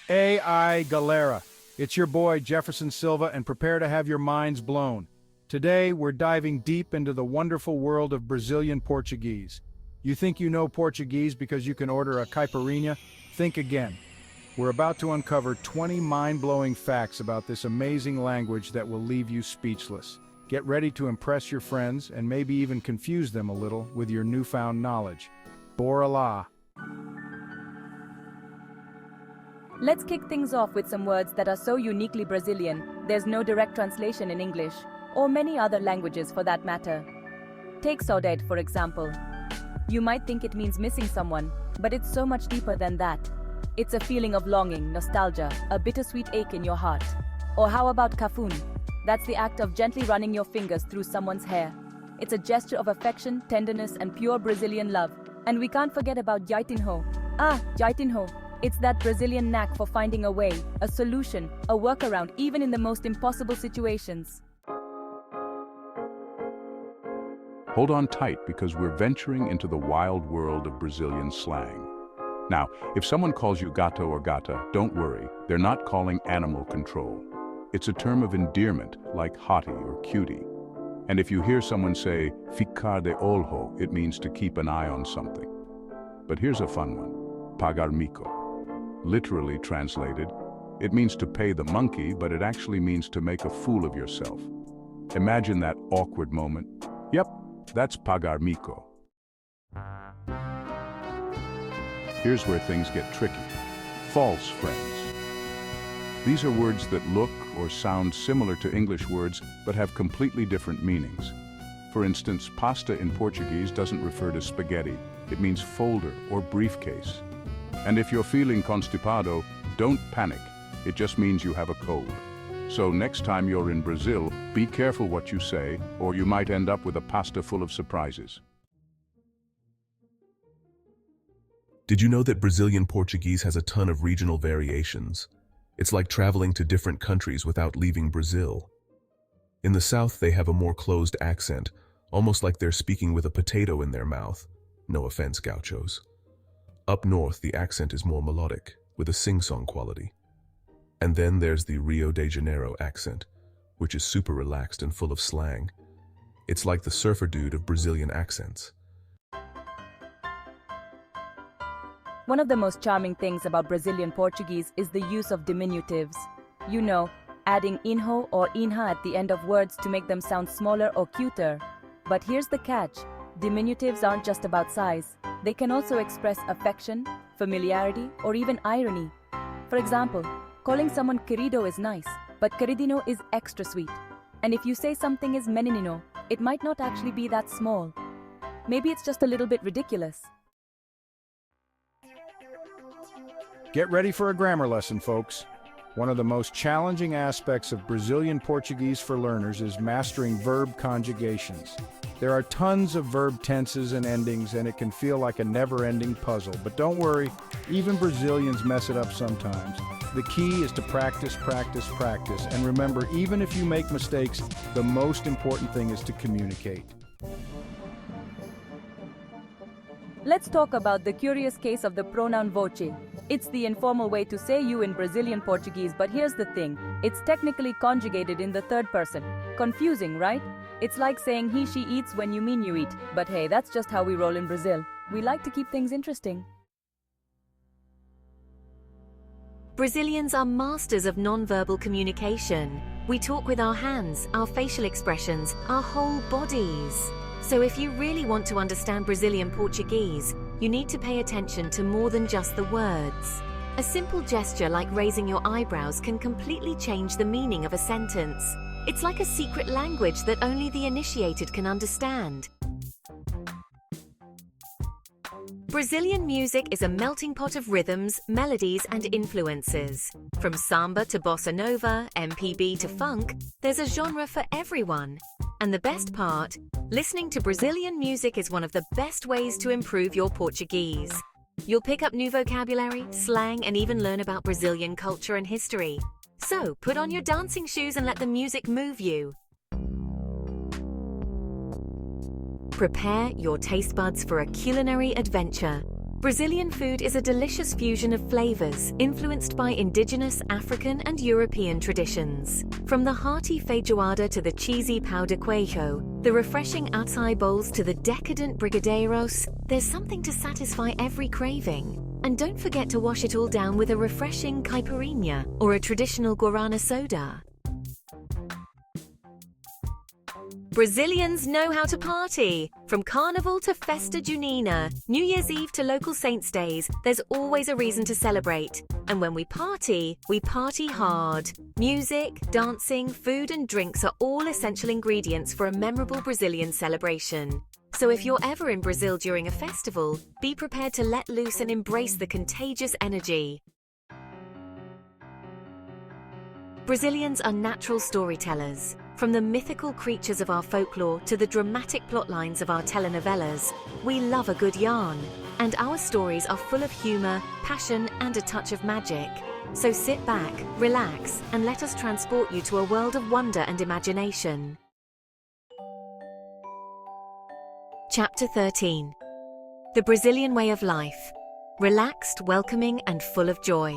AI Galera. It's your boy Jefferson Silva, and prepare to have your minds blown. Today, we're diving deep into the wonderful world of Brazilian Portuguese. You think you know Portuguese because you can order a caipirinha? Think again. We're about to uncover 20 mind-blowing facts about this amazing language that will leave you speechless. Get ready to impress your friends and maybe even confuse them a little with your newfound knowledge. Bora lá! Let's kick things off with some words that are so uniquely Brazilian, there's no direct translation in English, or many other languages for that matter. Take saudade, for example. You might think it means missing someone, but it's so much deeper than that. It's a feeling of longing, nostalgia, a bittersweet ache in your heart. Or how about cafun? That's the act of gently running your fingers through someone's hair. It's a gesture of affection, tenderness, and pure Brazilian love. And we can't forget about jaitinho. Jaitinho. It's that Brazilian knack for finding a way, a solution, a workaround, even in the most impossible situations. Hold on tight because we're venturing into the wild world of Brazilian slang. Now, if someone calls you gato or gata, don't worry, they're not calling animal control. It's a term of endearment, like hottie or cutie. And if you hear someone say, ficar de olho, it means to keep an eye on something. But here's a fun one, pagar mico. Literally translated, it means to pay the monkey, but it actually means to make a fool of yourself. Imagine that awkward moment. Yep, that's pagar mico. Here's where things get tricky. False friends. These are words that look or sound similar to English words, but have completely different meanings. For instance, pasta in Portuguese doesn't refer to spaghetti. It means folder or briefcase. And if you're feeling constipado, don't panic. It just means you have a cold. So next time you're in Brazil, be careful what you say, or you might end up with a pasta full of surprises. Did you know that Brazilian Portuguese has a ton of regional variations? It's like traveling to different countries without leaving Brazil. In the south, they have a more closed accent, almost like they're speaking with a potato in their mouth. No offense, gauchos. Up north, the accent is more melodic, with a sing-song quality. And then there's the Rio de Janeiro accent, which is super relaxed and full of slang. It's like the surfer dude of Brazilian accents. One of the most charming things about Brazilian Portuguese is the use of diminutives. You know, adding inho or inha at the end of words to make them sound smaller or cuter. But here's the catch. Diminutives aren't just about size. They can also express affection, familiarity, or even irony. For example, calling someone querido is nice, but queridinho is extra sweet. And if you say something is meninino, it might not actually be that small. Maybe it's just a little bit ridiculous. Get ready for a grammar lesson, folks. One of the most challenging aspects of Brazilian Portuguese for learners is mastering verb conjugations. There are tons of verb tenses and endings, and it can feel like a never-ending puzzle. But don't worry, even Brazilians mess it up sometimes. The key is to practice, practice, practice. And remember, even if you make mistakes, the most important thing is to communicate. Let's talk about the curious case of the pronoun voce. It's the informal way to say you in Brazilian Portuguese, but here's the thing. It's technically conjugated in the third person. Confusing, right? It's like saying he, she eats when you mean you eat. But hey, that's just how we roll in Brazil. We like to keep things interesting. Brazilians are masters of non-verbal communication. We talk with our hands, our facial expressions, our whole bodies. So if you really want to understand Brazilian Portuguese, you need to pay attention to more than just the words. A simple gesture like raising your eyebrows can completely change the meaning of a sentence. It's like a secret language that only the initiated can understand. Brazilian music is a melting pot of rhythms, melodies, and influences. From samba to bossa nova, MPB to funk, there's a genre for everyone. And the best part, listening to Brazilian music is one of the best ways to improve your Portuguese. You'll pick up new vocabulary, slang, and even learn about Brazilian culture and history. So, put on your dancing shoes and let the music move you. Prepare your taste buds for a culinary adventure. Brazilian food is a delicious fusion of flavors influenced by indigenous African and European traditions. From the hearty feijoada to the cheesy pão de queijo, the refreshing açaí bowls to the decadent brigadeiros, there's something to satisfy every craving. And don't forget to wash it all down with a refreshing caipirinha or a traditional guarana soda. Brazilians know how to party. From Carnival to Festa Junina, New Year's Eve to local saints' days, there's always a reason to celebrate. And when we party hard. Music, dancing, food and drinks are all essential ingredients for a memorable Brazilian celebration. So if you're ever in Brazil during a festival, be prepared to let loose and embrace the contagious energy. Brazilians are natural storytellers. From the mythical creatures of our folklore to the dramatic plotlines of our telenovelas, we love a good yarn. And our stories are full of humor, passion, and a touch of magic. So sit back, relax, and let us transport you to a world of wonder and imagination. Chapter 13. The Brazilian Way of Life. Relaxed, welcoming, and full of joy.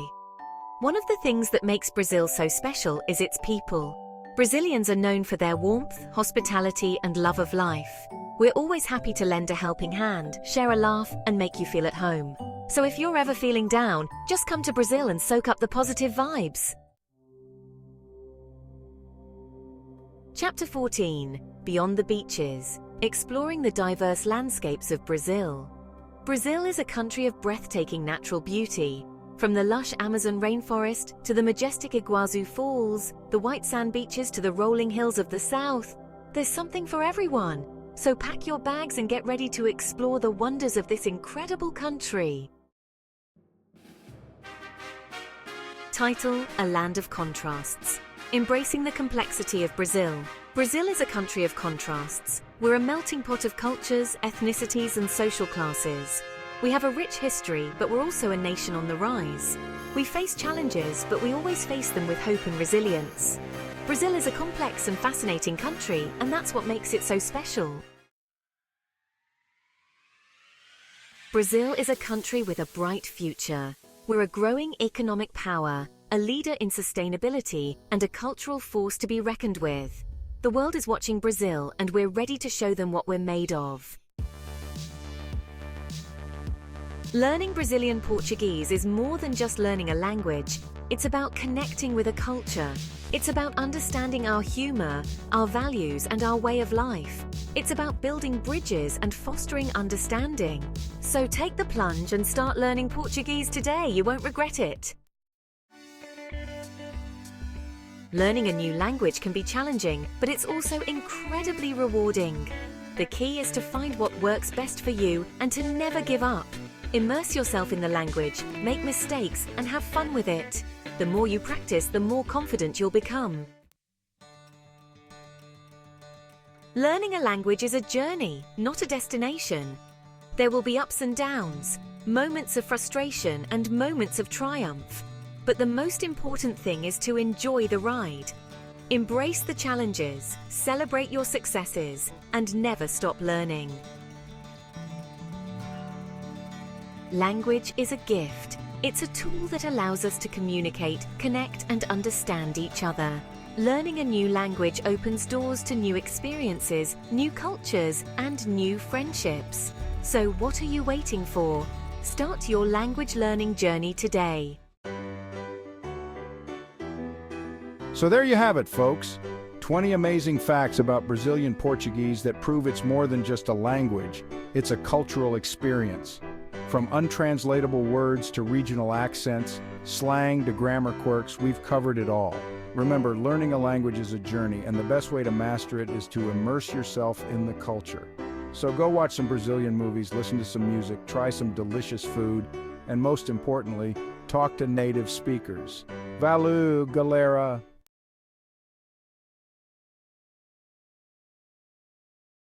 One of the things that makes Brazil so special is its people. Brazilians are known for their warmth, hospitality, and love of life. We're always happy to lend a helping hand, share a laugh, and make you feel at home. So if you're ever feeling down, just come to Brazil and soak up the positive vibes. Chapter 14. Beyond the Beaches. Exploring the diverse landscapes of Brazil. Brazil is a country of breathtaking natural beauty. From the lush Amazon rainforest to the majestic Iguazu Falls, the white sand beaches to the rolling hills of the south, there's something for everyone. So pack your bags and get ready to explore the wonders of this incredible country. Title: A Land of Contrasts. Embracing the complexity of Brazil. Brazil is a country of contrasts. We're a melting pot of cultures, ethnicities, and social classes. We have a rich history, but we're also a nation on the rise. We face challenges, but we always face them with hope and resilience. Brazil is a complex and fascinating country, and that's what makes it so special. Brazil is a country with a bright future. We're a growing economic power, a leader in sustainability, and a cultural force to be reckoned with. The world is watching Brazil, and we're ready to show them what we're made of. Learning Brazilian Portuguese is more than just learning a language. It's about connecting with a culture. It's about understanding our humor, our values, and our way of life. It's about building bridges and fostering understanding. So take the plunge and start learning Portuguese today. You won't regret it. Learning a new language can be challenging, but it's also incredibly rewarding. The key is to find what works best for you and to never give up. Immerse yourself in the language, make mistakes, and have fun with it. The more you practice, the more confident you'll become. Learning a language is a journey, not a destination. There will be ups and downs, moments of frustration, and moments of triumph. But the most important thing is to enjoy the ride. Embrace the challenges, celebrate your successes, and never stop learning. Language is a gift. It's a tool that allows us to communicate, connect, and understand each other. Learning a new language opens doors to new experiences, new cultures, and new friendships. So what are you waiting for? Start your language learning journey today. So there you have it, folks. 20 amazing facts about Brazilian Portuguese that prove it's more than just a language. It's a cultural experience. From untranslatable words to regional accents, slang to grammar quirks, we've covered it all. Remember, learning a language is a journey, and the best way to master it is to immerse yourself in the culture. So go watch some Brazilian movies, listen to some music, try some delicious food, and most importantly, talk to native speakers. Valeu, galera!